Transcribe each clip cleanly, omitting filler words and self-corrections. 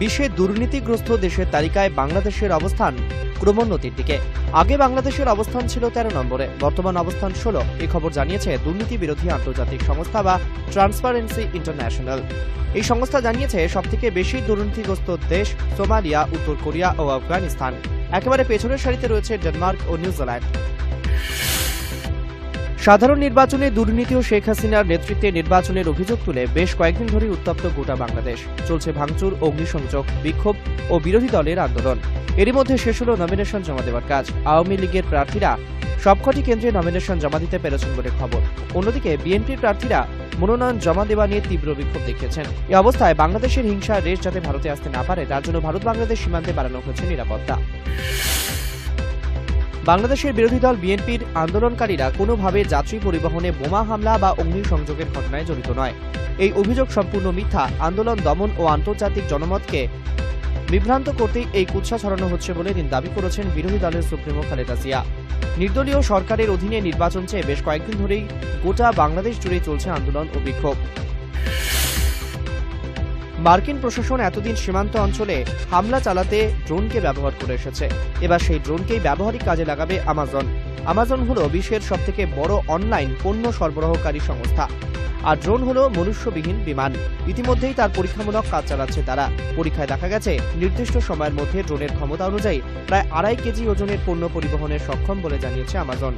বিশ্বে দুর্নীতিগ্রস্ত দেশের তালিকায় বাংলাদেশের অবস্থান ক্রমোন্নতির দিকে। আগে বাংলাদেশের অবস্থান ছিল 13 নম্বরে, বর্তমান অবস্থান 16। এই খবর জানিয়েছে দুর্নীতি বিরোধী আন্তর্জাতিক সংস্থা বা ট্রান্সপারেন্সি ইন্টারন্যাশনাল। এই সংস্থা জানিয়েছে সবথেকে বেশি দুর্নীতিগ্রস্ত দেশ সোমালিয়া, উত্তর কোরিয়া ও আফগানিস্তান। একেবারে পেছনের সারিতে রয়েছে ডেনমার্ক ও নিউজিল্যান্ড। সাধারণ নির্বাচনে দুর্নীতি ও শেখ হাসিনার নেতৃত্বে নির্বাচনের অভিযোগ তুলে বেশ কয়েকদিন ধরে উত্তপ্ত গোটা বাংলাদেশ। চলছে ভাঙচুর, অগ্নিসংযোগ, বিক্ষোভ ও বিরোধী দলের আন্দোলন। এরই মধ্যে শেষ হল নমিনেশন জমা দেওয়ার কাজ। আওয়ামী লীগের প্রার্থীরা সবকটি কেন্দ্রে নমিনেশন জমা দিতে পেরেছেন বলে খবর। অন্যদিকে বিএনপির প্রার্থীরা মনোনয়ন জমা দেওয়া নিয়ে তীব্র বিক্ষোভ দেখিয়েছেন। এই অবস্থায় বাংলাদেশের হিংসার রেশ যাতে ভারতে আসতে না পারে তার জন্য ভারত বাংলাদেশ সীমান্তে বাড়ানো হয়েছে নিরাপত্তা। বাংলাদেশের বিরোধী দল বিএনপির আন্দোলনকারীরা কোনোভাবে যাত্রী পরিবহনে বোমা হামলা বা অগ্নিসংযোগের ঘটনায় জড়িত নয়। এই অভিযোগ সম্পূর্ণ মিথ্যা। আন্দোলন দমন ও আন্তর্জাতিক জনমতকে বিভ্রান্ত করতেই এই কুৎসা ছড়ানো হচ্ছে বলে দাবি করেছেন বিরোধী দলের সুপ্রিমো খালেদা জিয়া। নির্দলীয় সরকারের অধীনে নির্বাচন চেয়ে বেশ কয়েকদিন ধরেই গোটা বাংলাদেশ জুড়ে চলছে আন্দোলন ও বিক্ষোভ। মার্কিন প্রশাসন এতদিন সীমান্ত অঞ্চলে হামলা চালাতে ড্রোনকে ব্যবহার করে এসেছে। এবার সেই ড্রোনকেই ব্যবহারিক কাজে লাগাবে আমাজন। আমাজন হল বিশ্বের সবথেকে বড় অনলাইন পণ্য সরবরাহকারী সংস্থা। আর ড্রোন হল মনুষ্যবিহীন বিমান। ইতিমধ্যেই তার পরীক্ষামূলক কাজ চালাচ্ছে তারা। পরীক্ষায় দেখা গেছে নির্দিষ্ট সময়ের মধ্যে ড্রোনের ক্ষমতা অনুযায়ী প্রায় 2.5 কেজি ওজনের পণ্য পরিবহনে সক্ষম বলে জানিয়েছে আমাজন।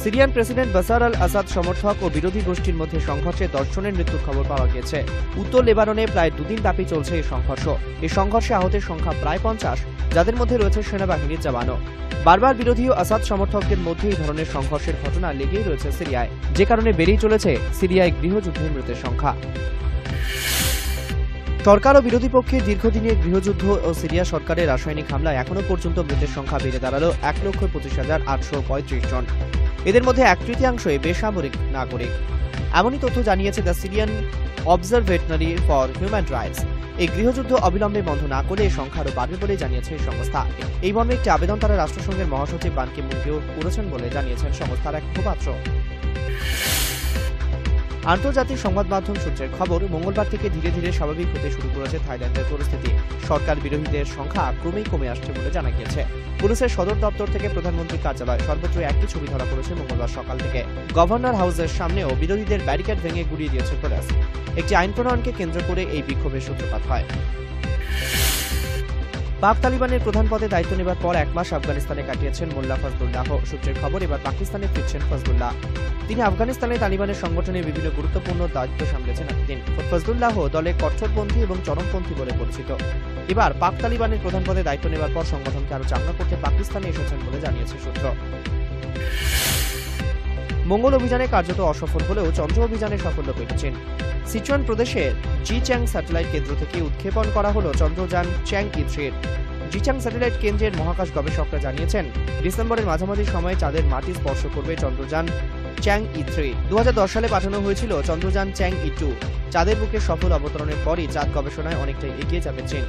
সিরিয়ান প্রেসিডেন্ট বাশার আল আসাদ সমর্থক ও বিরোধী গোষ্ঠীর মধ্যে সংঘর্ষে 10 জনের মৃত্যুর খবর পাওয়া গেছে। উত্তর লেবাননে প্রায় 2 দিন ব্যাপী চলছে এই সংঘর্ষ। এই সংঘর্ষে আহতের সংখ্যা প্রায় 50, যাদের মধ্যে রয়েছে সেনাবাহিনীর জওয়ানও। বারবার বিরোধী ও আসাদ সমর্থকদের মধ্যে এই ধরনের সংঘর্ষের ঘটনা লেগেই রয়েছে সিরিয়ায়, যে কারণে বেড়েই চলেছে সিরিয়ায় গৃহযুদ্ধের মৃতের সংখ্যা। সরকার ও বিরোধী পক্ষের দীর্ঘদিনের গৃহযুদ্ধ ও সিরিয়া সরকারের রাসায়নিক হামলায় এখনো পর্যন্ত মৃতের সংখ্যা বেড়ে দাঁড়ালো 1,25,835 জন। এদের মধ্যে 1/3 বেসামরিক নাগরিক। এমনই তথ্য জানিয়েছে the Syrian observatory for human rights. এই গৃহযুদ্ধ অবিলম্বে বন্ধ না করলে এই সংখ্যা আরও বাড়বে বলে জানিয়েছে এই সংস্থা। এই মর্মে একটি আবেদন তারা রাষ্ট্রসংঘের মহাসচিব বান কি মুনকেও করেছেন বলে জানিয়েছেন সংস্থার এক মুখপাত্র। আন্তর্জাতিক সংবাদ মাধ্যম সূত্রের খবর, মঙ্গলবার থেকে ধীরে ধীরে স্বাভাবিক হতে শুরু করেছে থাইল্যান্ডের পরিস্থিতি। সরকার বিরোধীদের সংখ্যা ক্রমেই কমে আসছে বলে জানা গিয়েছে। পুলিশের সদর দপ্তর থেকে প্রধানমন্ত্রীর কার্যালয় সর্বোচ্চ একই ছবি ধরা পড়েছে মঙ্গলবার সকাল থেকে। গভর্নর হাউসের সামনেও বিরোধীদের ব্যারিকেড ভেঙে গুড়িয়ে দিয়েছে পুলিশ। একটি আইন প্রণয়নকে কেন্দ্র করে এই বিক্ষোভের সূত্রপাত হয়। পাক তালিবানের প্রধান পদে দায়িত্ব নেবার পর 1 মাস আফগানিস্তানে কাটিয়েছেন মোল্লা ফজলুল্লাহ। সূত্রের খবর, এবার পাকিস্তানে ফিরছেন ফজলুল্লাহ। তিনি আফগানিস্তানে তালিবানের সংগঠনের বিভিন্ন গুরুত্বপূর্ণ দায়িত্ব সামলেছেন এতদিন। ফজলুল্লাহ দলে কট্টরপন্থী এবং চরমপন্থী বলে পরিচিত। এবার পাক তালিবানের প্রধান পদে দায়িত্ব নেবার পর সংগঠনকে আরো চাঙ্গা করতে পাকিস্তানে এসেছেন বলে জানিয়েছে সূত্র। মঙ্গল অভিযানে কার্যত অসফল হলেও চন্দ্র অভিযানে সাফল্য পেল চীন। সিচুয়ান প্রদেশের জিচ্যাং স্যাটেলাইট কেন্দ্র থেকে উৎক্ষেপণ করা হলো চন্দ্রযান চ্যাং-ই-3। জিচ্যাং স্যাটেলাইট কেন্দ্রের মহাকাশ গবেষকরা জানিয়েছেন ডিসেম্বরের মাঝামাঝি সময়ে চাঁদের মাটি স্পর্শ করবে চন্দ্রযান চ্যাং-ই-3। 2010 সালে পাঠানো হয়েছিল চন্দ্রযান চ্যাং-ই-2। চাঁদের বুকে সফল অবতরণের পরই চাঁদ গবেষণায় অনেকটাই এগিয়ে যাবে চীন।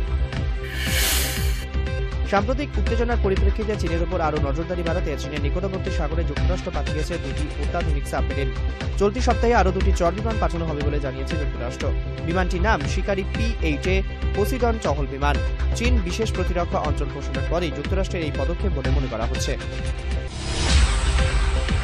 সাম্প্রতিক উত্তেজনার পরিপ্রেক্ষিতে চীনের উপর আরও নজরদারি বাড়াতে চীনের নিকটবর্তী সাগরে যুক্তরাষ্ট্র পাঠিয়েছে 2টি অত্যাধুনিক সাবমেরিন। চলতি সপ্তাহে আরও 2টি চর বিমান পাঠানো হবে বলে জানিয়েছে যুক্তরাষ্ট্র। বিমানটির নাম শিকারি P-8A পোসিডন টহল বিমান। চীন বিশেষ প্রতিরক্ষা অঞ্চল ঘোষণার পরেই যুক্তরাষ্ট্রের এই পদক্ষেপ বলে মনে করা হচ্ছে।